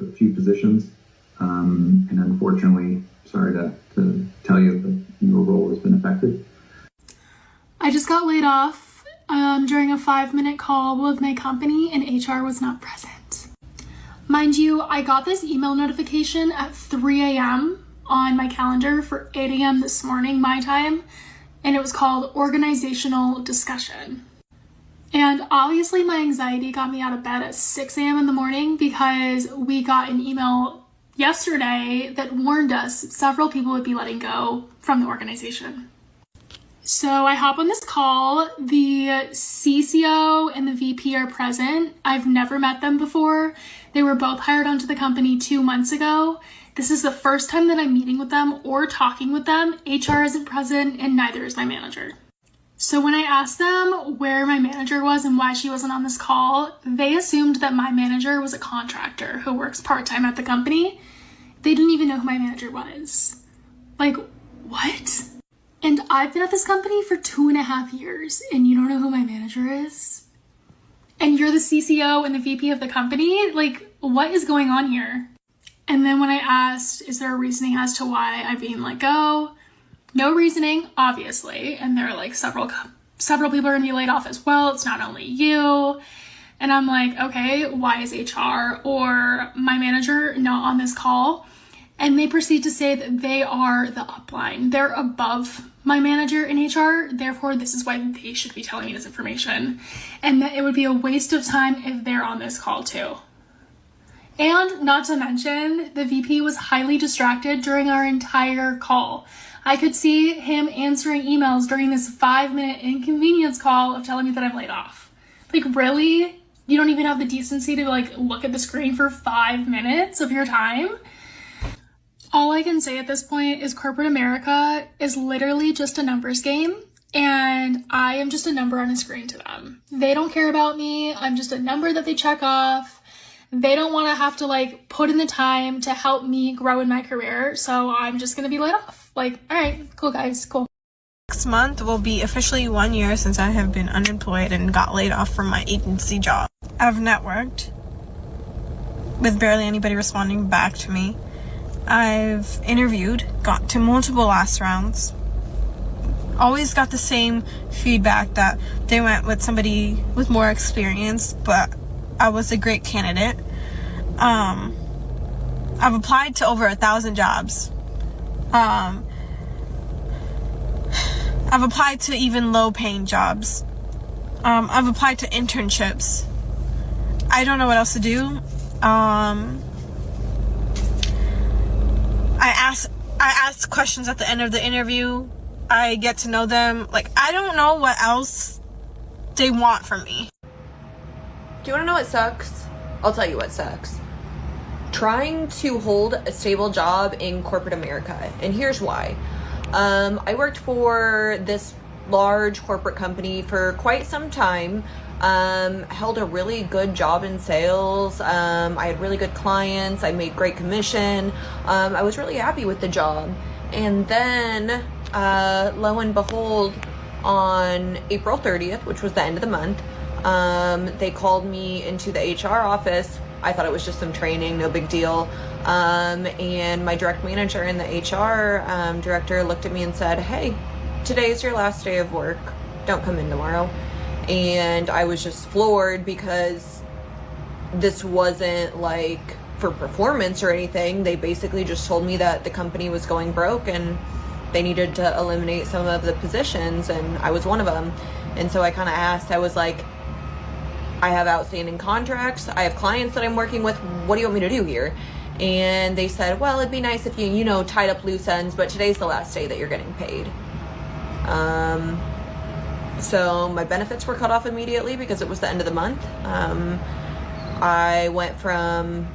a few positions. And unfortunately, sorry to tell you, but your role has been affected. I just got laid off during a 5-minute call with my company, and HR was not present. Mind you, I got this email notification at 3 a.m. on my calendar for 8 a.m. this morning, my time, and it was called Organizational Discussion. And obviously my anxiety got me out of bed at 6 a.m. in the morning because we got an email yesterday that warned us several people would be letting go from the organization. So I hop on this call. The CCO and the VP are present. I've never met them before. They were both hired onto the company 2 months ago. This is the first time that I'm meeting with them or talking with them. HR isn't present, and neither is my manager. So when I asked them where my manager was and why she wasn't on this call, they assumed that my manager was a contractor who works part-time at the company. They didn't even know who my manager was. Like, what? And I've been at this company for 2.5 years, and you don't know who my manager is? And you're the CCO and the VP of the company? Like, what is going on here? And then when I asked, is there a reasoning as to why I'm being let go? No reasoning, obviously. And there are like several people are gonna be laid off as well. It's not only you. And I'm like, okay, why is HR or my manager not on this call? And they proceed to say that they are the upline. They're above my manager in HR. Therefore, this is why they should be telling me this information. And that it would be a waste of time if they're on this call too. And not to mention, the VP was highly distracted during our entire call. I could see him answering emails during this 5-minute inconvenience call of telling me that I'm laid off. Like, really? You don't even have the decency to like look at the screen for 5 minutes of your time? All I can say at this point is corporate America is literally just a numbers game, and I am just a number on a screen to them. They don't care about me. I'm just a number that they check off. They don't want to have to like put in the time to help me grow in my career, so I'm just going to be laid off. Like, all right, cool guys, cool. Next month will be officially 1 year since I have been unemployed and got laid off from my agency job. I've networked with barely anybody responding back to me. I've interviewed, got to multiple last rounds. Always got the same feedback that they went with somebody with more experience, but I was a great candidate. I've applied to over 1,000 jobs. I've applied to even low-paying jobs. I've applied to internships. I don't know what else to do. I ask questions at the end of the interview. I get to know them. Like, I don't know what else they want from me. Do you want to know what sucks? I'll tell you what sucks. Trying to hold a stable job in corporate America. And here's why. I worked for this large corporate company for quite some time. Held a really good job in sales. I had really good clients. I made great commission. I was really happy with the job. And then, lo and behold, on April 30th, which was the end of the month, they called me into the HR office. I thought it was just some training, no big deal. And my direct manager and the HR director looked at me and said, hey, today's your last day of work. Don't come in tomorrow. And I was just floored because this wasn't like for performance or anything. They basically just told me that the company was going broke and they needed to eliminate some of the positions, and I was one of them. And so I kind of asked, I was like, I have outstanding contracts. I have clients that I'm working with. What do you want me to do here? And they said, well, it'd be nice if you tied up loose ends, but today's the last day that you're getting paid. So my benefits were cut off immediately because it was the end of the month. I went from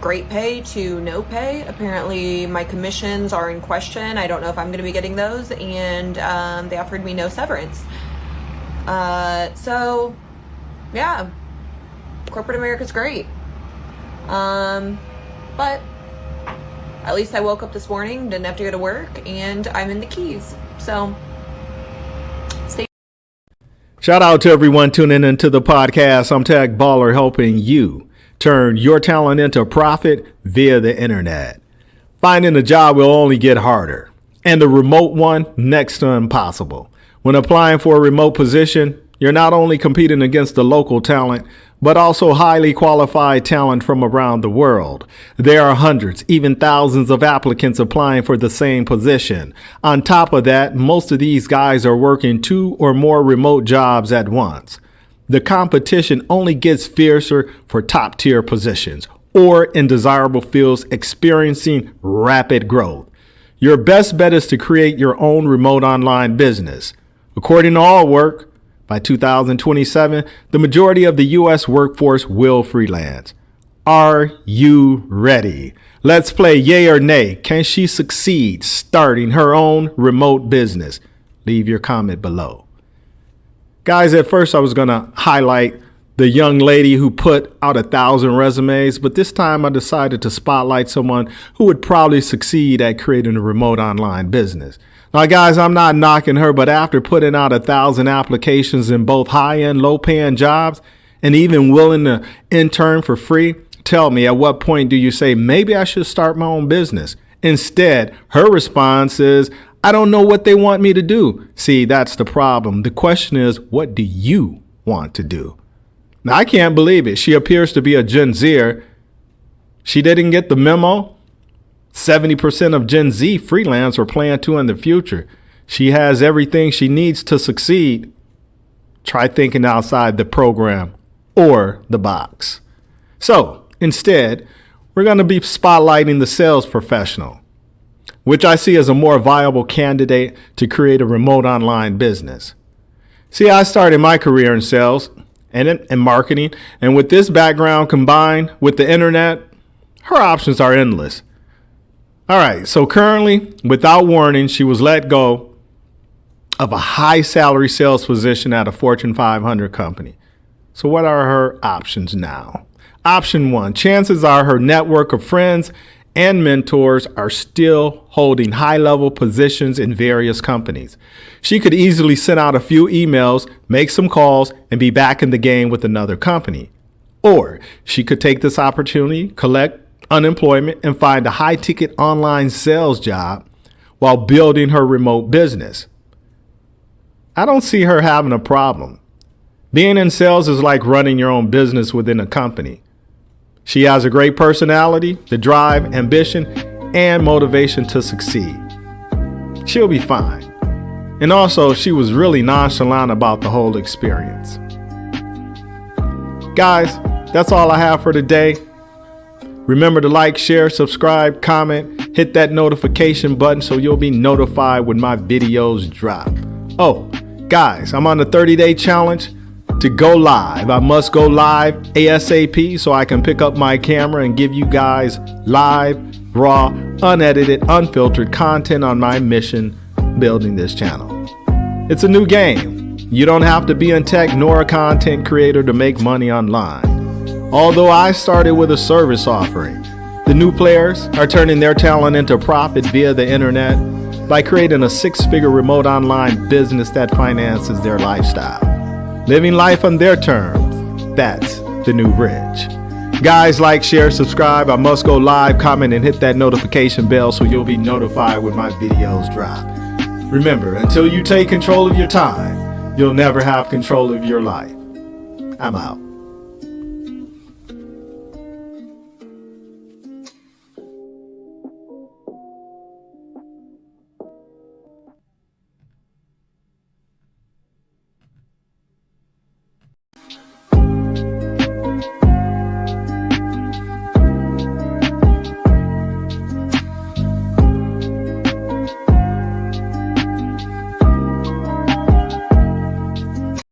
great pay to no pay. Apparently my commissions are in question. I don't know if I'm going to be getting those. And they offered me no severance. So yeah, corporate America's great. But at least I woke up this morning, didn't have to go to work, and I'm in the Keys. So shout out to everyone tuning into the podcast. I'm Tag Baller, helping you Turn your talent into profit via the internet. Finding a job will only get harder, and the remote one next to impossible. When applying for a remote position, you're not only competing against the local talent, but also highly qualified talent from around the world. There are hundreds, even thousands of applicants applying for the same position. On top of that, most of these guys are working 2 or more remote jobs at once. The competition only gets fiercer for top-tier positions or in desirable fields experiencing rapid growth. Your best bet is to create your own remote online business. According to Allwork, by 2027, the majority of the U.S. workforce will freelance. Are you ready? Let's play yay or nay. Can she succeed starting her own remote business? Leave your comment below. Guys, at first I was going to highlight the young lady who put out 1,000 resumes, but this time I decided to spotlight someone who would probably succeed at creating a remote online business. Now, guys, I'm not knocking her, but after putting out 1,000 applications in both high-end, low-paying jobs, and even willing to intern for free, tell me, at what point do you say, maybe I should start my own business? Instead, her response is, I don't know what they want me to do. See, that's the problem. The question is, what do you want to do? Now, I can't believe it. She appears to be a Gen Zer. She didn't get the memo. 70% of Gen Z freelance or plan to in the future. She has everything she needs to succeed. Try thinking outside the program or the box. So instead, we're going to be spotlighting the sales professional, which I see as a more viable candidate to create a remote online business. See, I started my career in sales and in marketing, and with this background combined with the internet, her options are endless. All right, so currently, without warning, she was let go of a high salary sales position at a Fortune 500 company. So what are her options now? Option 1, chances are her network of friends and mentors are still holding high-level positions in various companies. She could easily send out a few emails, make some calls, and be back in the game with another company. Or she could take this opportunity, collect unemployment, and find a high-ticket online sales job while building her remote business. I don't see her having a problem. Being in sales is like running your own business within a company. She has a great personality, the drive, ambition, and motivation to succeed. She'll be fine. And also, she was really nonchalant about the whole experience. Guys, that's all I have for today. Remember to like, share, subscribe, comment, hit that notification button so you'll be notified when my videos drop. Oh, guys, I'm on the 30-day challenge to go live. I must go live ASAP so I can pick up my camera and give you guys live, raw, unedited, unfiltered content on my mission building this channel. It's a new game. You don't have to be in tech nor a content creator to make money online. Although I started with a service offering, the new players are turning their talent into profit via the internet by creating a 6-figure remote online business that finances their lifestyle. Living life on their terms, that's the new rich. Guys, like, share, subscribe. I must go live, comment, and hit that notification bell so you'll be notified when my videos drop. Remember, until you take control of your time, you'll never have control of your life. I'm out.